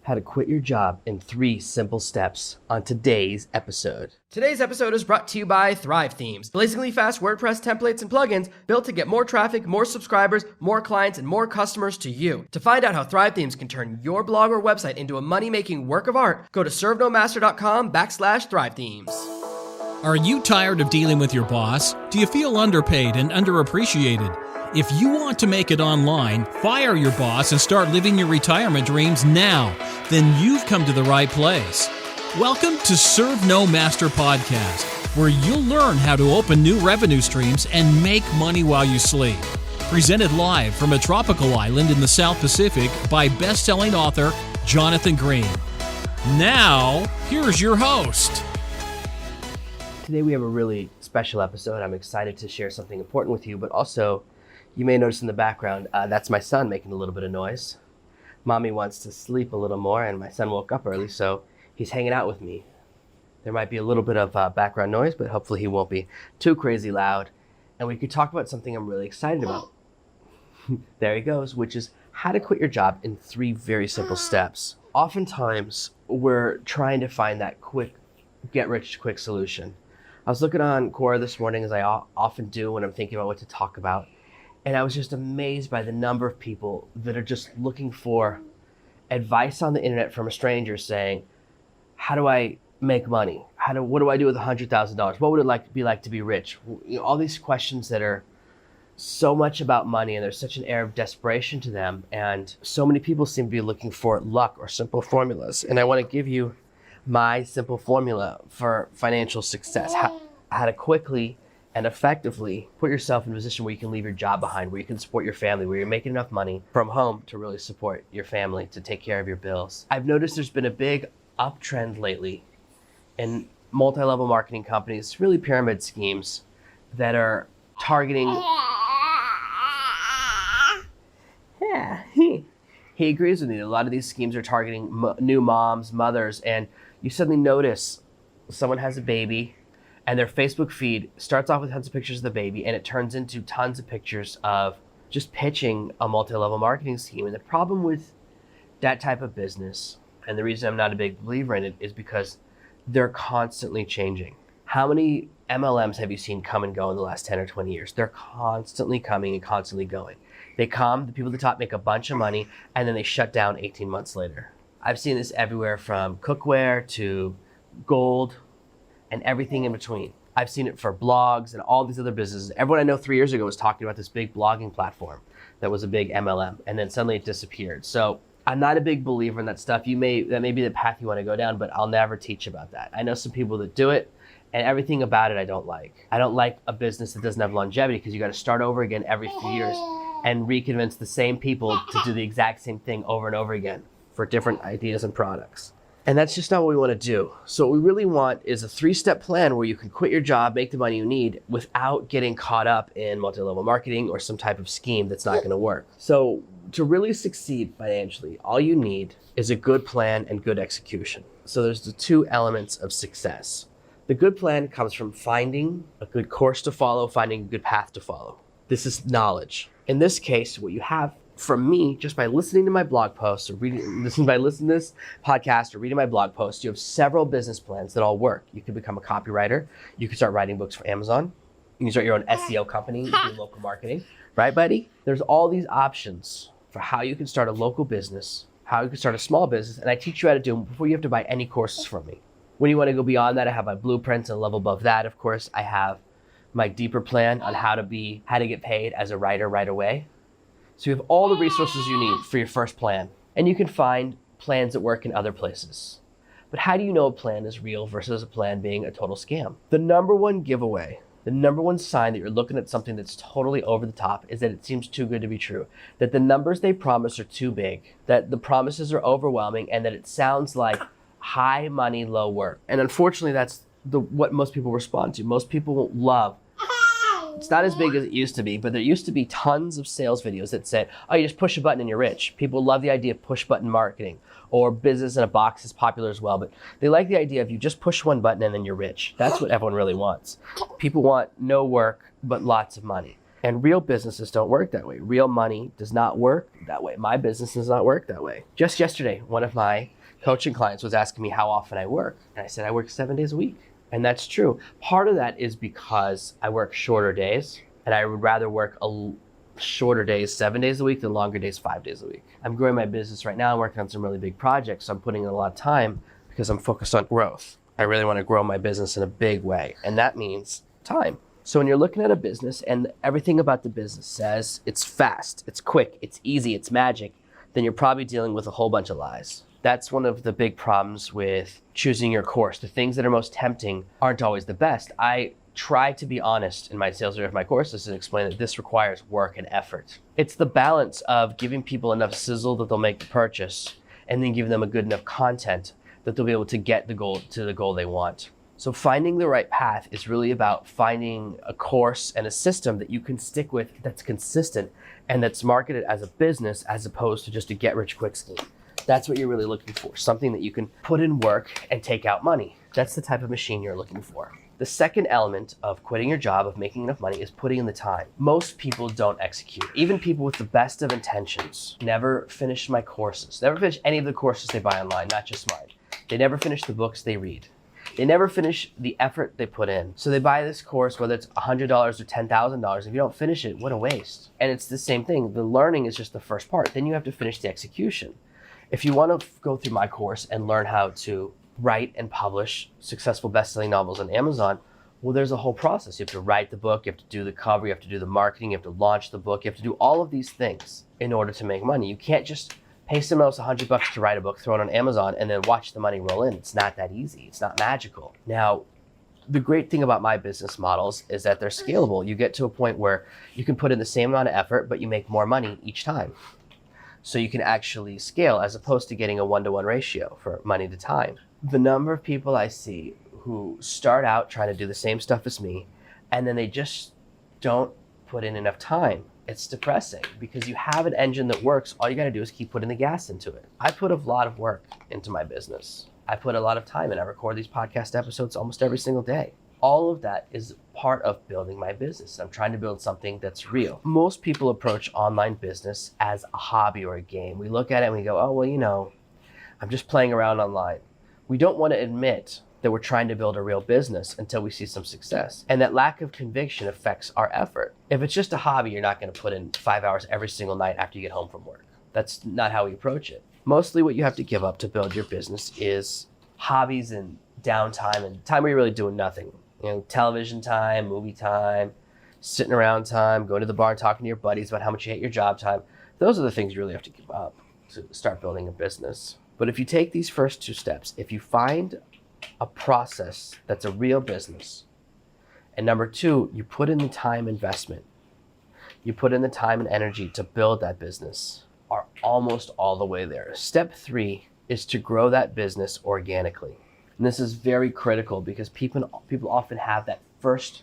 how to quit your job in 3 simple steps on today's episode. Today's episode is brought to you by Thrive Themes, blazingly fast WordPress templates and plugins built to get more traffic, more subscribers, more clients, and more customers to you. To find out how Thrive Themes can turn your blog or website into a money-making work of art, go to servenomaster.com/Thrive Themes. Are you tired of dealing with your boss? Do you feel underpaid and underappreciated? If you want to make it online, fire your boss and start living your retirement dreams now, then you've come to the right place. Welcome to Serve No Master Podcast, where you'll learn how to open new revenue streams and make money while you sleep. Presented live from a tropical island in the South Pacific by best-selling author Jonathan Green. Now, here's your host. Today we have a really special episode. I'm excited to share something important with you, but also you may notice in the background, that's my son making a little bit of noise. Mommy wants to sleep a little more, and my son woke up early, so he's hanging out with me. There might be a little bit of background noise, but hopefully he won't be too crazy loud. And we could talk about something I'm really excited about. There he goes, which is how to quit your job in 3 very simple steps. Oftentimes, we're trying to find that quick, get-rich-quick solution. I was looking on Quora this morning, as I often do when I'm thinking about what to talk about. And I was just amazed by the number of people that are just looking for advice on the internet from a stranger saying, how do I make money? What do I do with $100,000? What would it be like to be rich? You know, all these questions that are so much about money, and there's such an air of desperation to them. And so many people seem to be looking for luck or simple formulas. And I want to give you my simple formula for financial success, how to quickly and effectively put yourself in a position where you can leave your job behind, where you can support your family, where you're making enough money from home to really support your family, to take care of your bills. I've noticed there's been a big uptrend lately in multi-level marketing companies, really pyramid schemes that are targeting... Yeah, he agrees with me. A lot of these schemes are targeting new moms, mothers, and you suddenly notice someone has a baby, and their Facebook feed starts off with tons of pictures of the baby, and it turns into tons of pictures of just pitching a multi-level marketing scheme. And the problem with that type of business, and the reason I'm not a big believer in it, is because they're constantly changing. How many MLMs have you seen come and go in the last 10 or 20 years? They're constantly coming and constantly going. They come, the people at the top make a bunch of money, and then they shut down 18 months later. I've seen this everywhere from cookware to gold, and everything in between. I've seen it for blogs and all these other businesses. Everyone I know 3 years ago was talking about this big blogging platform that was a big MLM, and then suddenly it disappeared. So I'm not a big believer in that stuff. That may be the path you want to go down, but I'll never teach about that. I know some people that do it, and everything about it I don't like. I don't like a business that doesn't have longevity, because you got to start over again every few years and reconvince the same people to do the exact same thing over and over again for different ideas and products. And that's just not what we want to do. So what we really want is a 3-step plan where you can quit your job, make the money you need without getting caught up in multi-level marketing or some type of scheme that's not going to work. So to really succeed financially, all you need is a good plan and good execution. So there's the 2 elements of success. The good plan comes from finding a good course to follow, finding a good path to follow. This is knowledge. In this case, what you have from me, just by listening to my blog posts or listening to this podcast or reading my blog posts, you have several business plans that all work. You can become a copywriter. You can start writing books for Amazon. You can start your own SEO company, do local marketing. Right, buddy? There's all these options for how you can start a local business, how you can start a small business, and I teach you how to do them before you have to buy any courses from me. When you want to go beyond that, I have my blueprints, and a level above that, of course, I have my deeper plan on how to get paid as a writer right away. So you have all the resources you need for your first plan. And you can find plans that work in other places. But how do you know a plan is real versus a plan being a total scam? The number one giveaway, the number one sign that you're looking at something that's totally over the top, is that it seems too good to be true. That the numbers they promise are too big. That the promises are overwhelming, and that it sounds like high money, low work. And unfortunately, that's what most people respond to. Most people love. It's not as big as it used to be, but there used to be tons of sales videos that said, oh, you just push a button and you're rich. People love the idea of push button marketing, or business in a box is popular as well, but they like the idea of you just push one button and then you're rich. That's what everyone really wants. People want no work, but lots of money. And real businesses don't work that way. Real money does not work that way. My business does not work that way. Just yesterday, one of my coaching clients was asking me how often I work. And I said, I work 7 days a week. And that's true. Part of that is because I work shorter days, and I would rather work shorter days 7 days a week than longer days 5 days a week. I'm growing my business right now. I'm working on some really big projects. So I'm putting in a lot of time because I'm focused on growth. I really want to grow my business in a big way. And that means time. So when you're looking at a business and everything about the business says it's fast, it's quick, it's easy, it's magic, then you're probably dealing with a whole bunch of lies. That's one of the big problems with choosing your course. The things that are most tempting aren't always the best. I try to be honest in my sales of my courses and explain that this requires work and effort. It's the balance of giving people enough sizzle that they'll make the purchase and then giving them a good enough content that they'll be able to get the goal they want. So finding the right path is really about finding a course and a system that you can stick with that's consistent and that's marketed as a business as opposed to just a get-rich-quick scheme. That's what you're really looking for, something that you can put in work and take out money. That's the type of machine you're looking for. The second element of quitting your job, of making enough money, is putting in the time. Most people don't execute. Even people with the best of intentions never finish my courses, never finish any of the courses they buy online, not just mine. They never finish the books they read. They never finish the effort they put in. So they buy this course, whether it's $100 or $10,000. If you don't finish it, what a waste. And it's the same thing. The learning is just the first part. Then you have to finish the execution. If you want to go through my course and learn how to write and publish successful best-selling novels on Amazon, well, there's a whole process. You have to write the book, you have to do the cover, you have to do the marketing, you have to launch the book, you have to do all of these things in order to make money. You can't just pay someone else $100 to write a book, throw it on Amazon, and then watch the money roll in. It's not that easy. It's not magical. Now, the great thing about my business models is that they're scalable. You get to a point where you can put in the same amount of effort, but you make more money each time. So you can actually scale as opposed to getting a 1-to-1 ratio for money to time. The number of people I see who start out trying to do the same stuff as me, and then they just don't put in enough time. It's depressing because you have an engine that works. All you got to do is keep putting the gas into it. I put a lot of work into my business. I put a lot of time in. I record these podcast episodes almost every single day. All of that is part of building my business. I'm trying to build something that's real. Most people approach online business as a hobby or a game. We look at it and we go, oh, well, I'm just playing around online. We don't want to admit that we're trying to build a real business until we see some success. And that lack of conviction affects our effort. If it's just a hobby, you're not going to put in 5 hours every single night after you get home from work. That's not how we approach it. Mostly what you have to give up to build your business is hobbies and downtime and time where you're really doing nothing. Television time, movie time, sitting around time, going to the bar and talking to your buddies about how much you hate your job time. Those are the things you really have to give up to start building a business. But if you take these first 2 steps, if you find a process that's a real business, and number 2, you put in the time investment, you put in the time and energy to build that business, are almost all the way there. Step 3 is to grow that business organically. And this is very critical because people often have that first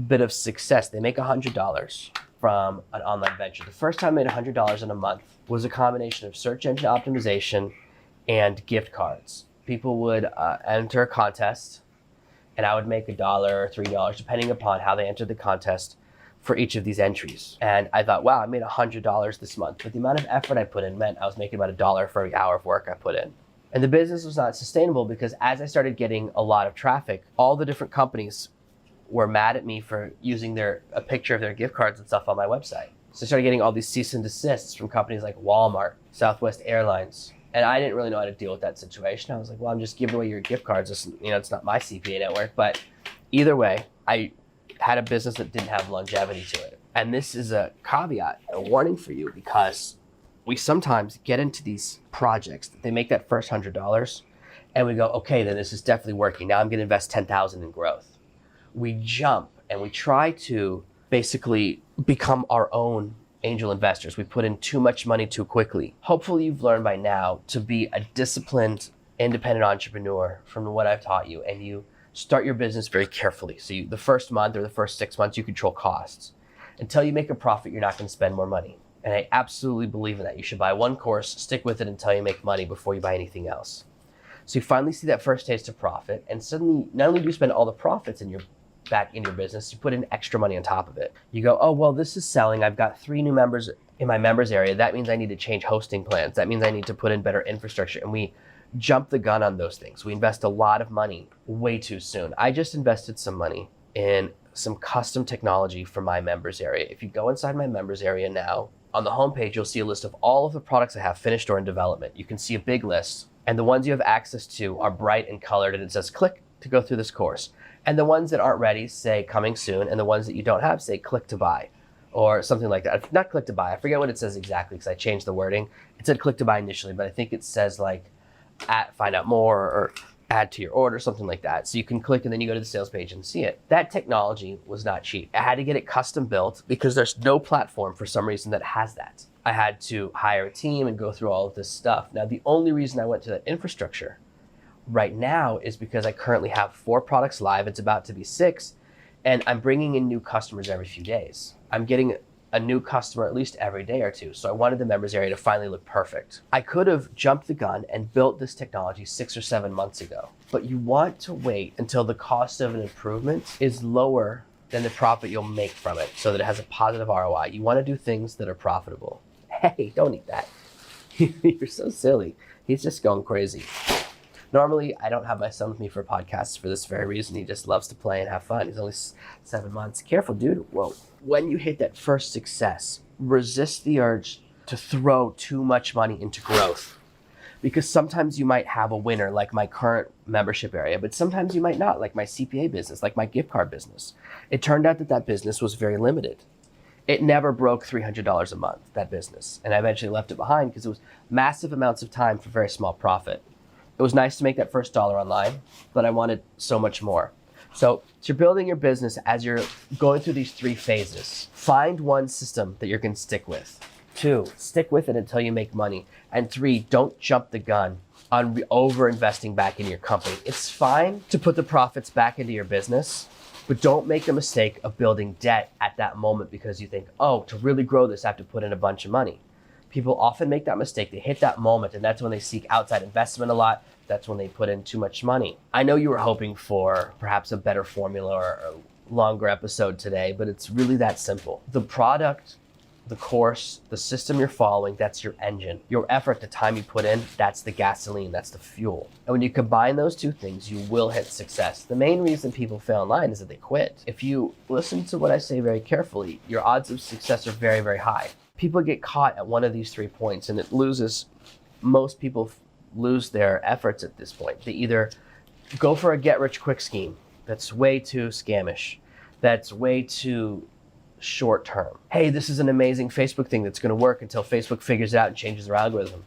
bit of success. They make $100 from an online venture. The first time I made $100 in a month was a combination of search engine optimization and gift cards. People would enter a contest, and I would make $1 or $3, depending upon how they entered the contest, for each of these entries. And I thought, wow, I made $100 this month. But the amount of effort I put in meant I was making about $1 for every hour of work I put in. And the business was not sustainable because as I started getting a lot of traffic, all the different companies were mad at me for using a picture of their gift cards and stuff on my website. So I started getting all these cease and desists from companies like Walmart, Southwest Airlines. And I didn't really know how to deal with that situation. I was like, well, I'm just giving away your gift cards. It's not my CPA network. But either way, I had a business that didn't have longevity to it. And this is a caveat, a warning for you, because we sometimes get into these projects. They make that first $100 and we go, okay, then this is definitely working. Now I'm going to invest $10,000 in growth. We jump and we try to basically become our own angel investors. We put in too much money too quickly. Hopefully you've learned by now to be a disciplined, independent entrepreneur from what I've taught you, and you start your business very carefully. So the first month or the first 6 months, you control costs. Until you make a profit, you're not going to spend more money. And I absolutely believe in that. You should buy one course, stick with it until you make money before you buy anything else. So you finally see that first taste of profit, and suddenly not only do you spend all the profits in your back in your business, you put in extra money on top of it. You go, oh, well, this is selling. I've got 3 new members in my members area. That means I need to change hosting plans. That means I need to put in better infrastructure. And we jump the gun on those things. We invest a lot of money way too soon. I just invested some money in some custom technology for my members area. If you go inside my members area now, on the homepage, you'll see a list of all of the products I have finished or in development. You can see a big list, and the ones you have access to are bright and colored, and it says click to go through this course. And the ones that aren't ready say coming soon, and the ones that you don't have say click to buy, or something like that. Not click to buy, I forget what it says exactly because I changed the wording. It said click to buy initially, but I think it says like find out more or add to your order, something like that. So you can click and then you go to the sales page and see it. That technology was not cheap. I had to get it custom built because there's no platform for some reason that has that. I had to hire a team and go through all of this stuff. Now, the only reason I went to that infrastructure right now is because I currently have 4 products live. It's about to be 6, and I'm bringing in new customers every few days. I'm getting a new customer at least every day or 2. So I wanted the members area to finally look perfect. I could have jumped the gun and built this technology 6 or 7 months ago, but you want to wait until the cost of an improvement is lower than the profit you'll make from it so that it has a positive ROI. You want to do things that are profitable. Hey, don't eat that. You're so silly. He's just going crazy. Normally, I don't have my son with me for podcasts for this very reason. He just loves to play and have fun. He's only 7 months. Careful, dude. Whoa. When you hit that first success, resist the urge to throw too much money into growth. Because sometimes you might have a winner like my current membership area, but sometimes you might not, like my CPA business, like my gift card business. It turned out that that business was very limited. It never broke $300 a month, that business. And I eventually left it behind because it was massive amounts of time for very small profit. It was nice to make that first dollar online, but I wanted so much more. So you're building your business as you're going through these 3 phases. Find one system that you're going to stick with. 2, stick with it until you make money. And 3, don't jump the gun on over-investing back in your company. It's fine to put the profits back into your business, but don't make the mistake of building debt at that moment because you think, oh, to really grow this, I have to put in a bunch of money. People often make that mistake. They hit that moment, and that's when they seek outside investment a lot. That's when they put in too much money. I know you were hoping for perhaps a better formula or a longer episode today, but it's really that simple. The product, the course, the system you're following, that's your engine. Your effort, the time you put in, that's the gasoline, that's the fuel. And when you combine those 2 things, you will hit success. The main reason people fail online is that they quit. If you listen to what I say very carefully, your odds of success are very, very high. People get caught at one of these 3 points and it loses, most people lose their efforts at this point. They either go for a get-rich-quick scheme that's way too scamish, that's way too short-term. Hey, this is an amazing Facebook thing that's going to work until Facebook figures it out and changes their algorithm.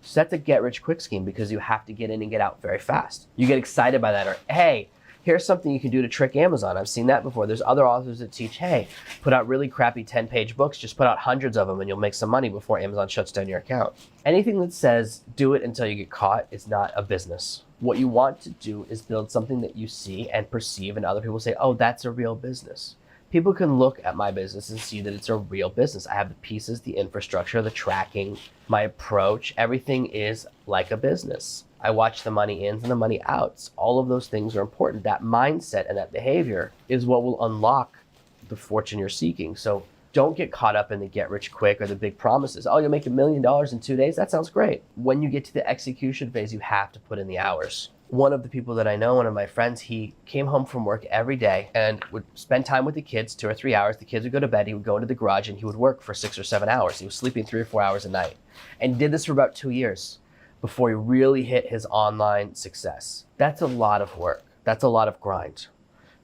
So that's a get-rich-quick scheme because you have to get in and get out very fast. You get excited by that, or hey, here's something you can do to trick Amazon. I've seen that before. There's other authors that teach, hey, put out really crappy 10-page books, just put out hundreds of them and you'll make some money before Amazon shuts down your account. Anything that says do it until you get caught is not a business. What you want to do is build something that you see and perceive and other people say, oh, that's a real business. People can look at my business and see that it's a real business. I have the pieces, the infrastructure, the tracking, my approach. Everything is like a business. I watch the money ins and the money outs. All of those things are important. That mindset and that behavior is what will unlock the fortune you're seeking. So don't get caught up in the get rich quick or the big promises. Oh, you'll make $1 million in 2 days? That sounds great. When you get to the execution phase, you have to put in the hours. One of the people that I know, one of my friends, he came home from work every day and would spend time with the kids, 2 or 3 hours. The kids would go to bed. He would go into the garage and he would work for 6 or 7 hours. He was sleeping 3 or 4 hours a night and did this for about 2 years before he really hit his online success. That's a lot of work. That's a lot of grind.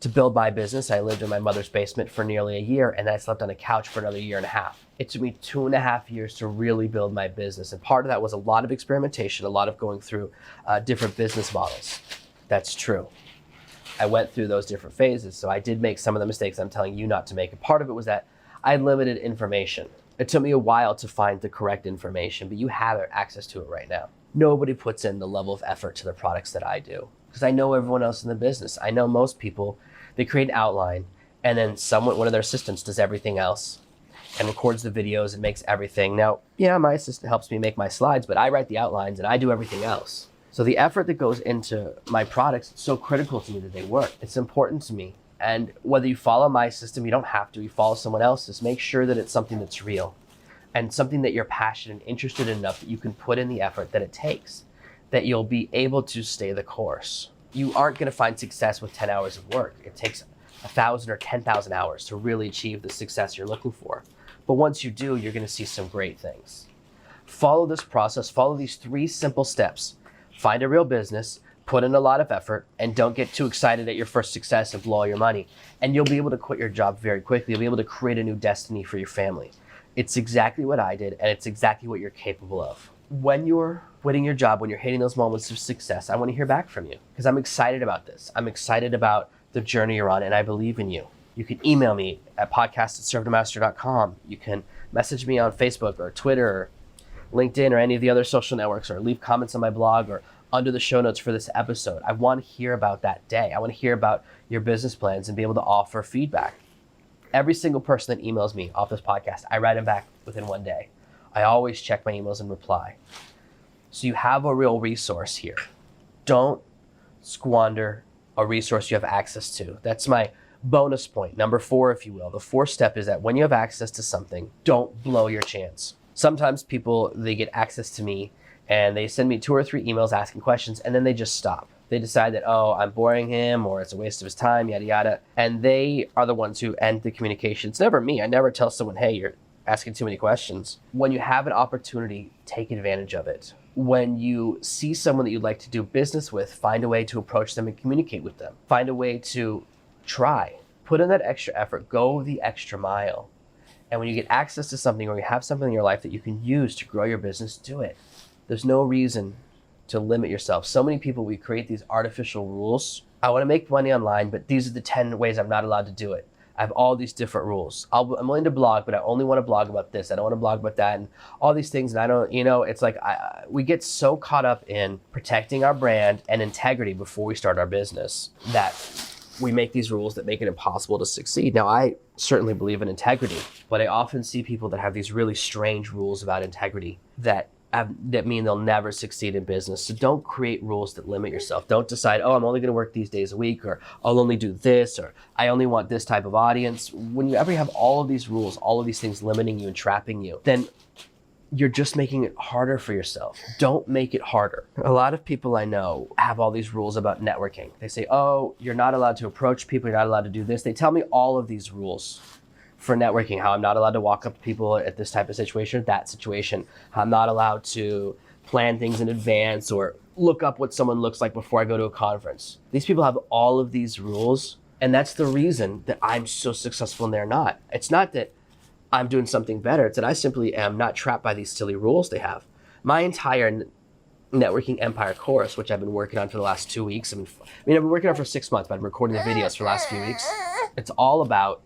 To build my business, I lived in my mother's basement for nearly a year, and then I slept on a couch for another 1.5 years. It took me 2.5 years to really build my business. And part of that was a lot of experimentation, a lot of going through different business models. That's true. I went through those different phases, so I did make some of the mistakes I'm telling you not to make. And part of it was that I had limited information. It took me a while to find the correct information, but you have access to it right now. Nobody puts in the level of effort to the products that I do, because I know everyone else in the business. I know most people, they create an outline, and then one of their assistants does everything else and records the videos and makes everything. Now, yeah, my assistant helps me make my slides, but I write the outlines and I do everything else. So the effort that goes into my products, it's so critical to me that they work. It's important to me And whether you follow my system, you don't have to. You follow someone else's. Make sure that it's something that's real and something that you're passionate and interested in enough that you can put in the effort that it takes, that you'll be able to stay the course. You aren't going to find success with 10 hours of work. It takes 1,000 or 10,000 hours to really achieve the success you're looking for. But once you do, you're going to see some great things. Follow this process. Follow these 3 simple steps. Find a real business, put in a lot of effort, and don't get too excited at your first success and blow all your money. And you'll be able to quit your job very quickly. You'll be able to create a new destiny for your family. It's exactly what I did, and it's exactly what you're capable of. When you're quitting your job, when you're hitting those moments of success, I want to hear back from you because I'm excited about this. I'm excited about the journey you're on, and I believe in you. You can email me at podcast@servenomaster.com. You can message me on Facebook or Twitter or LinkedIn or any of the other social networks, or leave comments on my blog or under the show notes for this episode. I want to hear about that day. I want to hear about your business plans and be able to offer feedback. Every single person that emails me off this podcast, I write them back within 1 day. I always check my emails and reply. So you have a real resource here. Don't squander a resource you have access to. That's my bonus point, number 4, if you will. The 4th step is that when you have access to something, don't blow your chance. Sometimes people, they get access to me and they send me 2 or 3 emails asking questions, and then they just stop. They decide that, oh, I'm boring him, or it's a waste of his time, yada, yada. And they are the ones who end the communication. It's never me. I never tell someone, hey, you're asking too many questions. When you have an opportunity, take advantage of it. When you see someone that you'd like to do business with, find a way to approach them and communicate with them. Find a way to try. Put in that extra effort. Go the extra mile. And when you get access to something, or you have something in your life that you can use to grow your business, do it. There's no reason to limit yourself. So many people, we create these artificial rules. I want to make money online, but these are the 10 ways I'm not allowed to do it. I have all these different rules. I'm willing to blog, but I only want to blog about this. I don't want to blog about that, and all these things. And I don't, it's like we get so caught up in protecting our brand and integrity before we start our business that we make these rules that make it impossible to succeed. Now, I certainly believe in integrity, but I often see people that have these really strange rules about integrity that mean they'll never succeed in business. So don't create rules that limit yourself. Don't decide, oh, I'm only going to work these days a week, or I'll only do this, or I only want this type of audience. When you ever have all of these rules, all of these things limiting you and trapping you, then you're just making it harder for yourself. Don't make it harder. A lot of people I know have all these rules about networking. They say, oh, you're not allowed to approach people, you're not allowed to do this. They tell me all of these rules for networking, how I'm not allowed to walk up to people at this type of situation, that situation, how I'm not allowed to plan things in advance or look up what someone looks like before I go to a conference. These people have all of these rules, and that's the reason that I'm so successful and they're not. It's not that I'm doing something better, it's that I simply am not trapped by these silly rules they have. My entire networking empire course, which I've been working on for the last 2 weeks, I've been working on it for 6 months, but I've been recording the videos for the last few weeks. It's all about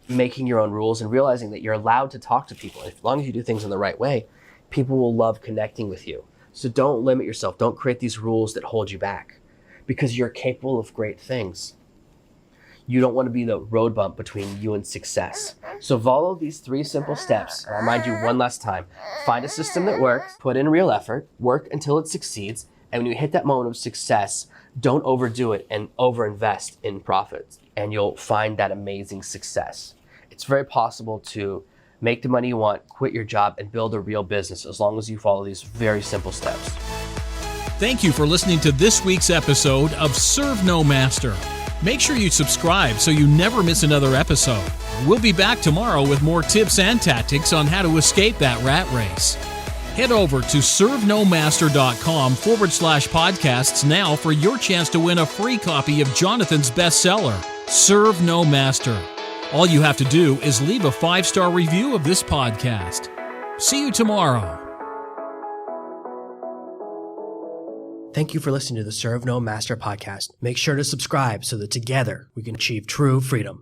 making your own rules and realizing that you're allowed to talk to people. As long as you do things in the right way, people will love connecting with you. So don't limit yourself. Don't create these rules that hold you back, because you're capable of great things. You don't want to be the road bump between you and success. So follow these 3 simple steps. And I remind you one last time, find a system that works, put in real effort, work until it succeeds. And when you hit that moment of success, don't overdo it and overinvest in profits, and you'll find that amazing success. It's very possible to make the money you want, quit your job, and build a real business as long as you follow these very simple steps. Thank you for listening to this week's episode of Serve No Master. Make sure you subscribe so you never miss another episode. We'll be back tomorrow with more tips and tactics on how to escape that rat race. Head over to servenomaster.com/podcasts now for your chance to win a free copy of Jonathan's bestseller, Serve No Master. All you have to do is leave a 5-star review of this podcast. See you tomorrow. Thank you for listening to the Serve No Master podcast. Make sure to subscribe so that together we can achieve true freedom.